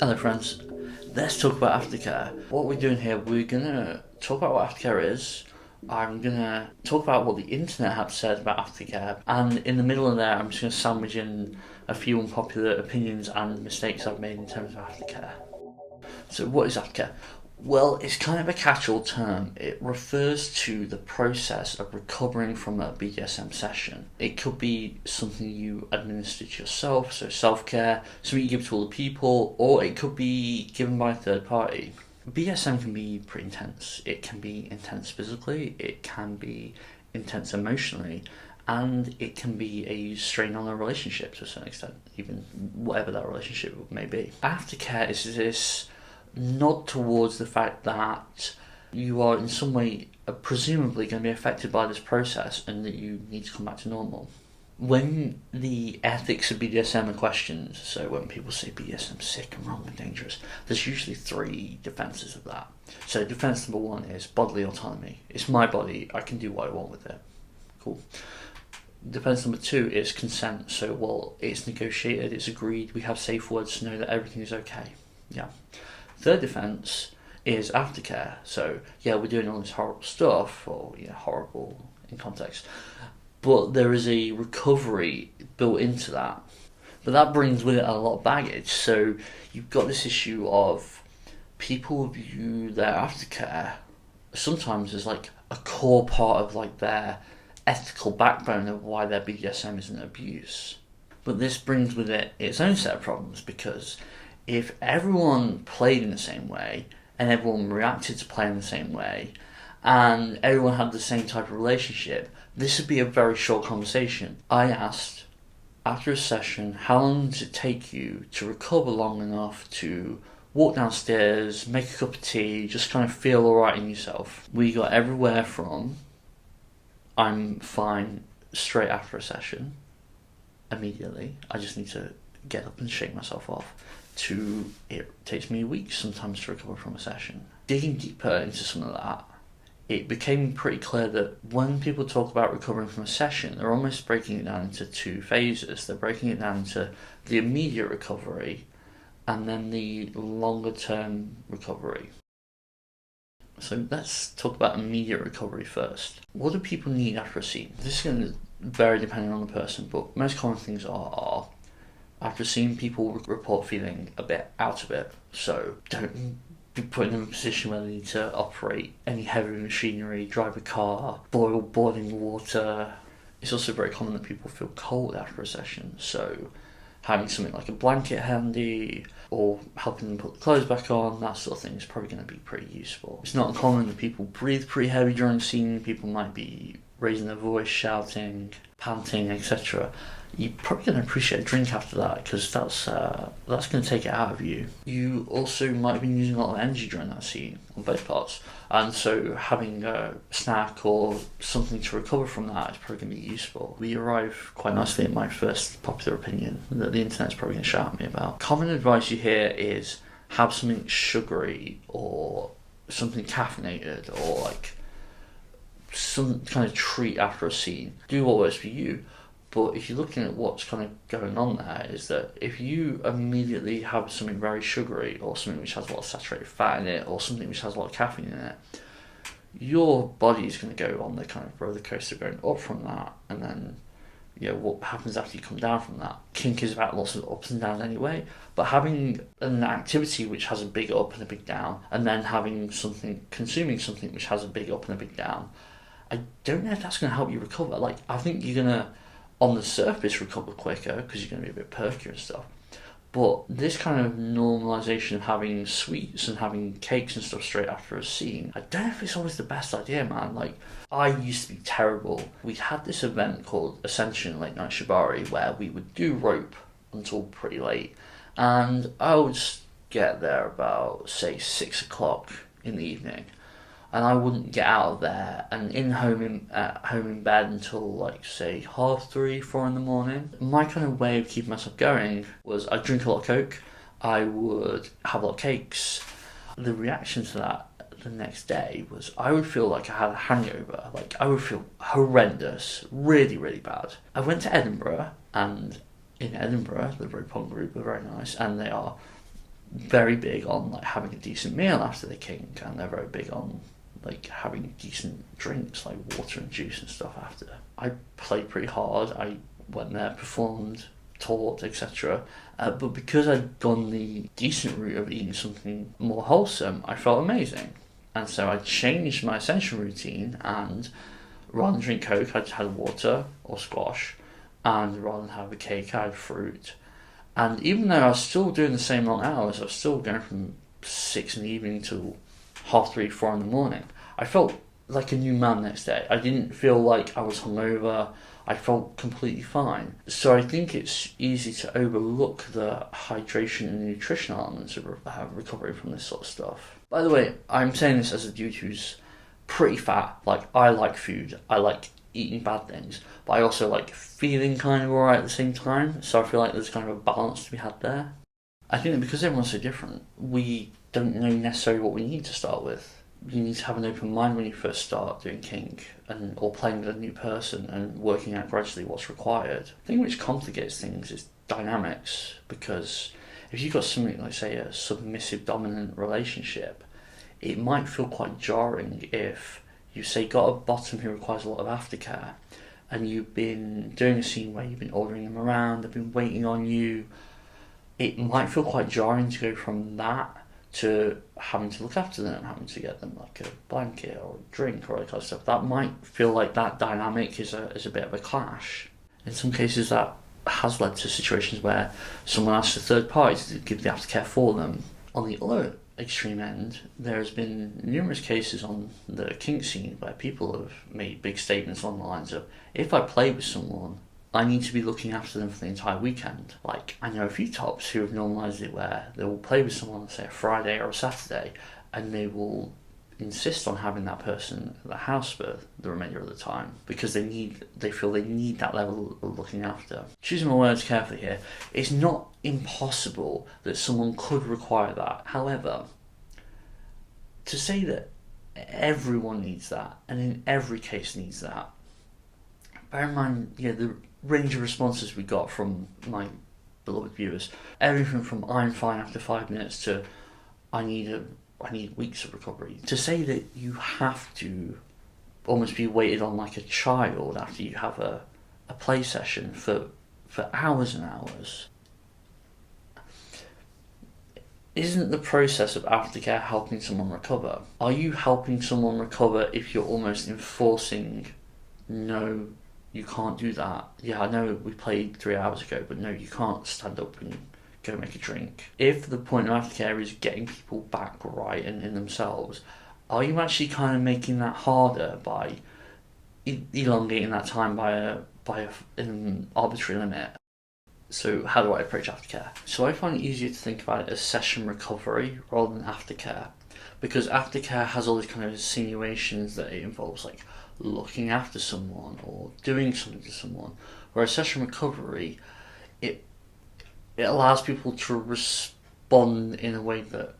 Hello friends, let's talk about Aftercare. What we're doing here, we're gonna talk about what Aftercare is. I'm gonna talk about what the internet has said about Aftercare, and in the middle of there, I'm just gonna sandwich in a few unpopular opinions and mistakes I've made in terms of Aftercare. So, what is Aftercare? Well, it's kind of a catch-all term. It refers to the process of recovering from a BDSM session. It could be something you administer to yourself, so self-care, something you give to other people, or it could be given by a third party. BDSM can be pretty intense. It can be intense physically, it can be intense emotionally, and it can be a strain on a relationship to a certain extent, even whatever that relationship may be. Aftercare is this nod towards the fact that you are in some way presumably going to be affected by this process and that you need to come back to normal. When the ethics of BDSM are questioned, so when people say BDSM is sick and wrong and dangerous, there's usually three defences of that. So defence number one is bodily autonomy. It's my body, I can do what I want with it. Cool. Defense number two is consent. So, well, it's negotiated, it's agreed, we have safe words to know that everything is okay. Yeah. Third defense is aftercare. So, yeah, we're doing all this horrible stuff, or horrible in context, but there is a recovery built into that. But that brings with it a lot of baggage. So you've got this issue of people view their aftercare sometimes as like a core part of like their ethical backbone of why their BDSM isn't abuse. But this brings with it its own set of problems, because if everyone played in the same way and everyone reacted to playing the same way and everyone had the same type of relationship, this would be a very short conversation. I asked, after a session, how long does it take you to recover long enough to walk downstairs, make a cup of tea, just kind of feel alright in yourself? We got everywhere from I'm fine straight after a session, immediately, I just need to get up and shake myself off, to it takes me weeks sometimes to recover from a session. Digging deeper into some of that, it became pretty clear that when people talk about recovering from a session, they're almost breaking it down into two phases. They're breaking it down into the immediate recovery and then the longer term recovery. So let's talk about immediate recovery first. What do people need after a scene? This is going to vary depending on the person, but most common things are after a scene, people report feeling a bit out of it. So don't be put in a position where they need to operate any heavy machinery, drive a car, boil boiling water. It's also very common that people feel cold after a session, so having something like a blanket handy or helping them put the clothes back on, that sort of thing is probably going to be pretty useful. It's not uncommon that people breathe pretty heavy during the scene. People might be raising their voice, shouting, panting, etc. You're probably going to appreciate a drink after that, because that's going to take it out of you. You also might have been using a lot of energy during that scene on both parts, and so having a snack or something to recover from that is probably going to be useful. We arrive quite nicely at my first popular opinion that the internet's probably going to shout at me about. Common advice you hear is have something sugary or something caffeinated, or like some kind of treat after a scene. Do what works for you. But if you're looking at what's kind of going on there, is that if you immediately have something very sugary, or something which has a lot of saturated fat in it, or something which has a lot of caffeine in it, your body is going to go on the kind of roller coaster going up from that, and then what happens after you come down from that. Kink is about lots of ups and downs anyway, but having an activity which has a big up and a big down, and then consuming something which has a big up and a big down, I don't know if that's going to help you recover. Like, I think you're going to, on the surface, recover quicker because you're going to be a bit perkier and stuff. But this kind of normalisation of having sweets and having cakes and stuff straight after a scene, I don't know if it's always the best idea, man. Like, I used to be terrible. We had this event called Ascension Late Night Shibari where we would do rope until pretty late. And I would get there about, say, 6 o'clock in the evening. And I wouldn't get out of there and home in bed until, like, say, 3:30, 4 in the morning. My kind of way of keeping myself going was I'd drink a lot of Coke, I would have a lot of cakes. The reaction to that the next day was I would feel like I had a hangover. Like, I would feel horrendous, really, really bad. I went to Edinburgh, and in Edinburgh, the Bropong group are very nice, and they are very big on like having a decent meal after the kink, and they're very big on like having decent drinks like water and juice and stuff after. I played pretty hard. I went there, performed, taught, etc. But because I'd gone the decent route of eating something more wholesome, I felt amazing. And so I changed my essential routine, and rather than drink Coke, I just had water or squash, and rather than have a cake, I had fruit. And even though I was still doing the same long hours, I was still going from 6 in the evening till 3:30, 4 in the morning. I felt like a new man next day. I didn't feel like I was hungover. I felt completely fine. So I think it's easy to overlook the hydration and nutritional elements of recovering from this sort of stuff. By the way, I'm saying this as a dude who's pretty fat. Like, I like food. I like eating bad things. But I also like feeling kind of alright at the same time. So I feel like there's kind of a balance to be had there. I think that because everyone's so different, we don't know necessarily what we need to start with. You need to have an open mind when you first start doing kink or playing with a new person and working out gradually what's required. The thing which complicates things is dynamics, because if you've got something like, say, a submissive dominant relationship, it might feel quite jarring if you, say, got a bottom who requires a lot of aftercare and you've been doing a scene where you've been ordering them around, they've been waiting on you. It might feel quite jarring to go from that to having to look after them, having to get them like a blanket or a drink or all that kind of stuff. That might feel like that dynamic is a bit of a clash. In some cases that has led to situations where someone asks a third party to give the aftercare for them. On the other extreme end, there's been numerous cases on the kink scene where people have made big statements on the lines of, if I play with someone, I need to be looking after them for the entire weekend. Like, I know a few tops who have normalised it where they will play with someone, say, a Friday or a Saturday, and they will insist on having that person at the house for the remainder of the time because they feel they need that level of looking after. Choosing my words carefully here, it's not impossible that someone could require that. However, to say that everyone needs that and in every case needs that, bear in mind, the range of responses we got from my beloved viewers, everything from I'm fine after 5 minutes to I need weeks of recovery. To say that you have to almost be waited on like a child after you have a play session for hours and hours. Isn't the process of aftercare helping someone recover? Are you helping someone recover if you're almost enforcing, no, you can't do that. Yeah, I know we played 3 hours ago, but no, you can't stand up and go make a drink. If the point of aftercare is getting people back right and in themselves, are you actually kind of making that harder by elongating that time by an arbitrary limit? So how do I approach aftercare? So I find it easier to think about it as session recovery rather than aftercare, because aftercare has all these kind of insinuations that it involves like looking after someone or doing something to someone, whereas session recovery, it allows people to respond in a way that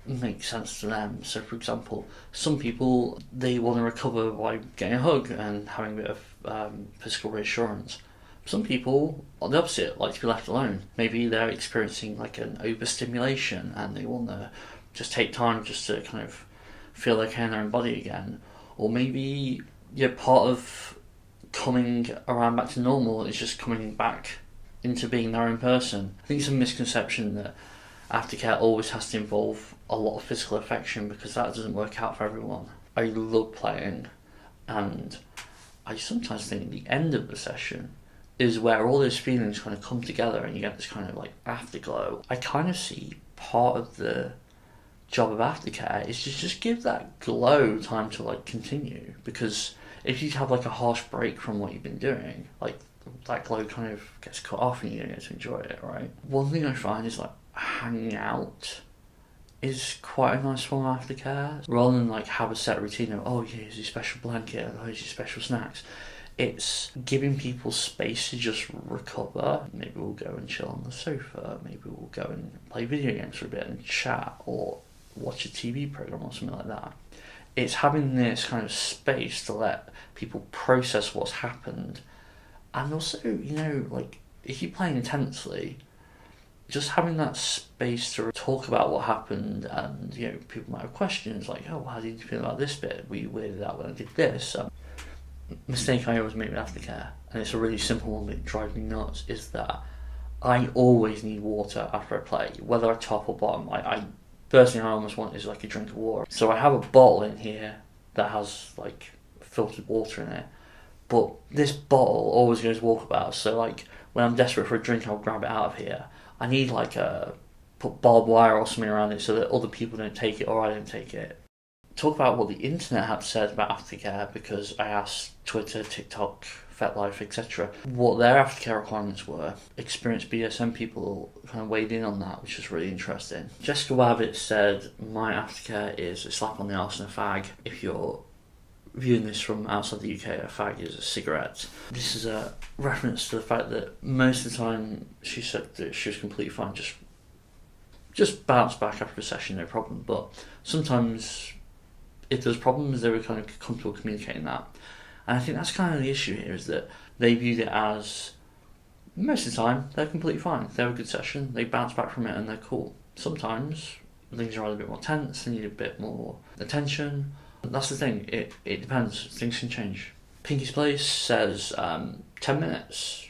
makes sense to them. So for example, some people, they want to recover by getting a hug and having a bit of physical reassurance. Some people, on the opposite, like to be left alone. Maybe they're experiencing like an overstimulation and they want to just take time just to kind of feel okay in their own body again. Or maybe part of coming around back to normal is just coming back into being their own person. I think it's a misconception that aftercare always has to involve a lot of physical affection, because that doesn't work out for everyone. I love playing, and I sometimes think the end of the session is where all those feelings kind of come together and you get this kind of like afterglow. I kind of see part of the job of aftercare is to just give that glow time to like continue, because if you have like a harsh break from what you've been doing, like that glow kind of gets cut off and you don't get to enjoy it, right? One thing I find is like hanging out is quite a nice form of aftercare. Rather than like have a set routine of, oh, here's your special blanket, oh, here's your special snacks. It's giving people space to just recover. Maybe we'll go and chill on the sofa. Maybe we'll go and play video games for a bit and chat, or watch a TV program or something like that. It's having this kind of space to let people process what's happened, and also, like if you play intensely, just having that space to talk about what happened, and people might have questions like, oh, how did you feel about this bit? Were you weirded out when I did this? Mistake I always make with Aftercare, and it's a really simple one that drives me nuts, is that I always need water after I play, whether I top or bottom. I first thing I almost want is like a drink of water. So I have a bottle in here that has like filtered water in it, but this bottle always goes walkabout. So like when I'm desperate for a drink, I'll grab it out of here. I need like put barbed wire or something around it so that other people don't take it or I don't take it. Talk about what the internet had said about Aftercare, because I asked Twitter, TikTok, FetLife, etc. what their Aftercare requirements were. Experienced BDSM people kind of weighed in on that, which was really interesting. Jessica Wabbit said, my Aftercare is a slap on the arse and a fag. If you're viewing this from outside the UK, a fag is a cigarette. This is a reference to the fact that most of the time she said that she was completely fine, just bounce back after a session, no problem. But sometimes if there's problems, they were kind of comfortable communicating that. And I think that's kind of the issue here, is that they viewed it as, most of the time, they're completely fine. They have a good session, they bounce back from it and they're cool. Sometimes things are either a bit more tense, they need a bit more attention. That's the thing, it depends, things can change. Pinky's Place says 10 minutes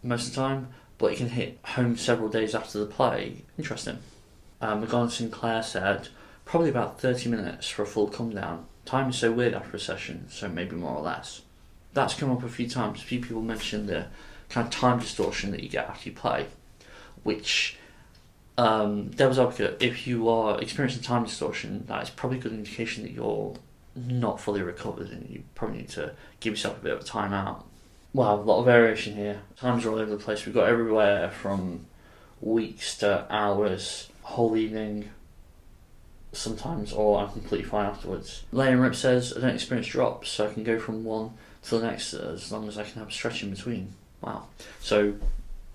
most of the time, but it can hit home several days after the play. Interesting. McGon Sinclair said, probably about 30 minutes for a full come down. Time is so weird after a session, so maybe more or less. That's come up a few times. A few people mentioned the kind of time distortion that you get after you play, which, devil's advocate, if you are experiencing time distortion, that is probably a good indication that you're not fully recovered and you probably need to give yourself a bit of a time out. Wow, a lot of variation here. Times are all over the place. We've got everywhere from weeks to hours, whole evening, sometimes, or I'm completely fine afterwards. Lane Rip says, I don't experience drops, so I can go from one to the next as long as I can have a stretch in between. Wow. So,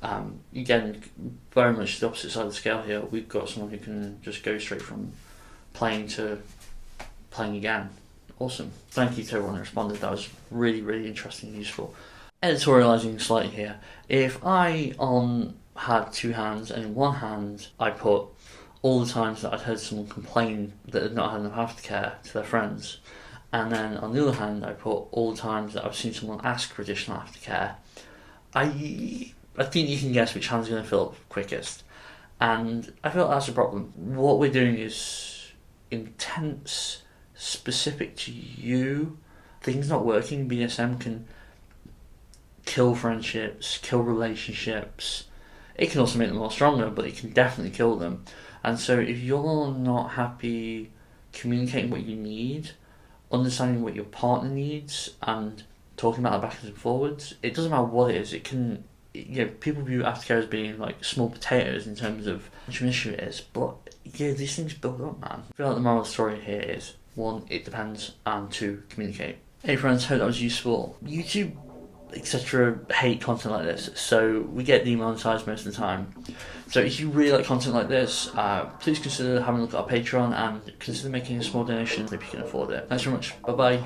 again, very much the opposite side of the scale here. We've got someone who can just go straight from playing to playing again. Awesome. Thank you to everyone who responded. That was really, really interesting and useful. Editorialising slightly here. If I had two hands, and in one hand I put all the times that I'd heard someone complain that they'd not had enough aftercare to their friends, and then on the other hand I put all the times that I've seen someone ask for additional aftercare, I think you can guess which hand's going to fill up quickest. And I feel that's a problem. What we're doing is intense, specific to you. Things not working. BDSM can kill friendships, kill relationships. It can also make them more stronger, but it can definitely kill them. And so if you're not happy communicating what you need, understanding what your partner needs, and talking about that backwards and forwards, it doesn't matter what it is. It can, people view aftercare as being like small potatoes in terms of how much of an issue it is, but these things build up, man. I feel like the moral of the story here is, 1, it depends, and 2, communicate. Hey friends, hope that was useful. YouTube, etc. hate content like this, so we get demonetized most of the time. So if you really like content like this, please consider having a look at our Patreon and consider making a small donation if you can afford it. Thanks very much. Bye bye.